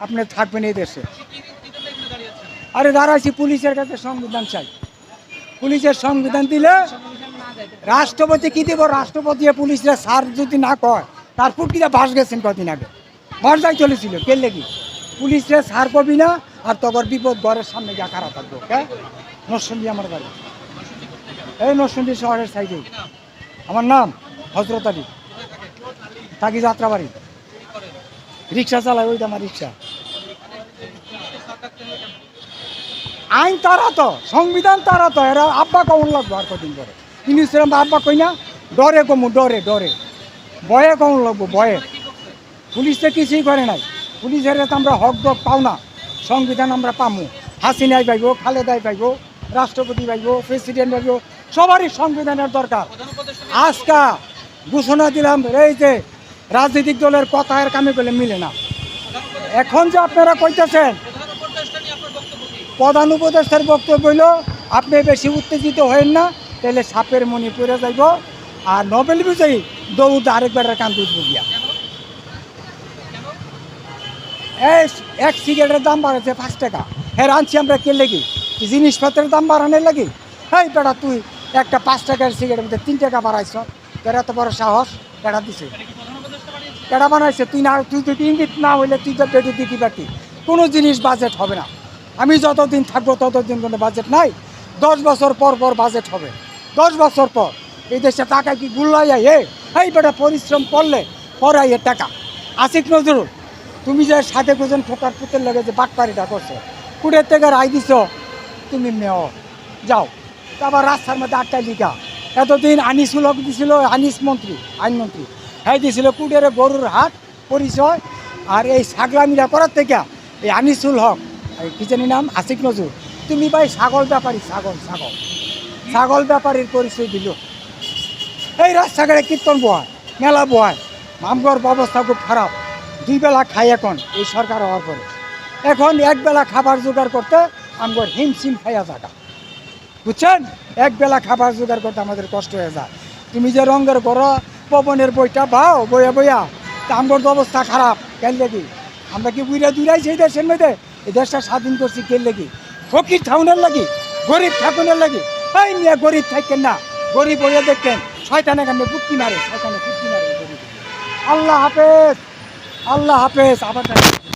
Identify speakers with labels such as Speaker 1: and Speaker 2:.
Speaker 1: আপনি থাকবেন এই দেশে। আরে দাঁড়াইছি পুলিশের কাছে সংবিধান চাই। পুলিশের সংবিধান দিলে রাষ্ট্রপতি কি দিব? রাষ্ট্রপতি পুলিশরা সার যদি না কয়, তার ফুটকিটা বাস গেছেন কদিন আগে, মর্যায় চলেছিল কেলে কি পুলিশরা সার কবি না, আর তখন বিপদ ঘরের সামনে গিয়ে খারাপ থাকবো। হ্যাঁ, নরসিংদী আমার বাড়ি, এই নরসিংদী শহরের সাইডে। আমার নাম হজরত আলী, থাকি যাত্রাবাড়ি, রিক্সা চালায়, ওইটা আমার রিক্সা। আইন তারা তো, সংবিধান তারা তো, এরা আব্বা কমন লাগবো আর কদিন পরে। ইংলিশরা আব্বা কই না, ডরে কমু, ডরে ডরে ভয়ে কমন লাগবো, ভয়ে। পুলিশটা কিছুই করে নাই, পুলিশের তো আমরা হক দক পাও না। সংবিধান আমরা পামু, হাসিনাই পাইব, খালেদাই পাইব, রাষ্ট্রপতি পাইব, প্রেসিডেন্ট পাইব, সবারই সংবিধানের দরকার। আজকা ঘোষণা দিলাম, এই যে রাজনৈতিক দলের কথার কামে করলে মিলে না। এখন যে আপনারা কইতেছেন, প্রধান উপদেষ্টার বক্তব্য হইল আপনি বেশি উত্তেজিত হয়েন না, তাহলে সাপের মনি পড়ে যাইব, আর নোবেল বিজয়ী দৌড় আরেকবার কান্দ উঠব গিয়া। এই এক সিগারেটের দাম বাড়াচ্ছে 5 টাকা, হ্যাঁ আনছি আমরা কে লেগে? জিনিসপত্রের দাম বাড়ানোর লাগে? হ্যাঁ বেটা, তুই একটা 5 টাকার সিগারেটের মধ্যে 3 টাকা বাড়াইছ, তোর এত বড় সাহস কেটা দিছে? কেটা বানাইছে? তুই না, তুই যদি ইঙ্গিত না হইলে তুই তো বেটে দিতে পারতি। কোনো জিনিস বাজেট হবে না। আমি যতদিন থাকবো ততদিন কোনো বাজেট নাই। 10 বছর পর পর বাজেট হবে, 10 বছর পর। এই দেশে টাকা কি গুল্লাইয়া? এই বেটা পরিশ্রম করলে পড়াই টাকা। আসিফ নজরুল, তুমি যে সাথে কোজন খোকার পুতের লাগে যে বাটপাড়িটা করছো, কুড়ের থেকে রায় দিছ, তুমি মেয়র যাও, আবার রাস্তার মধ্যে 8টা লিখা। এতদিন আনিসুল হক দিছিল, আনিস মন্ত্রী, আইনমন্ত্রী, হ্যাঁ দিছিল কুড়ের গরুর হাট পরিচয়। আর এই ছাগলামিরা করার থেকে এই আনিসুল হক, কি জানি নাম, আসিফ নজরুল, তুমি ভাই ছাগল ব্যাপারী, ছাগল ছাগল ছাগল ব্যাপারীর পরিচয় দিল। এই রাস্তাঘাটে কীর্তন বয়, মেলা বয়, আমগর অবস্থা খুব খারাপ। 2 বেলা খাই এখন এই সরকার হওয়ার পরে। এখন 1 বেলা খাবার জোগাড় করতে আমগর হিমশিম খাইয়া জায়গা, বুঝছেন? 1 বেলা খাবার জোগাড় করতে আমাদের কষ্ট হয়ে যায়। তুমি যে রঙের ঘর পবনের বইটা পাও বইয়া বইয়া, তা আমগর তো অবস্থা খারাপ। কেন লেগে? আমরা কি বুড়া দুরাইছি এই দেশের মধ্যে? এই দেশটা স্বাধীন করছি কে লেগে? ফকির ঠাউনের লাগি, গরিব ঠাকুরের লাগি? এই মিয়া গরিব থাকেন না, গরিব বইয়া দেখেন শয়তানে কামে বুটকি মারে, শয়তানে বুটকি মারে গরিব। আল্লাহ হাফেজ, আল্লাহ হাফেজ। আবার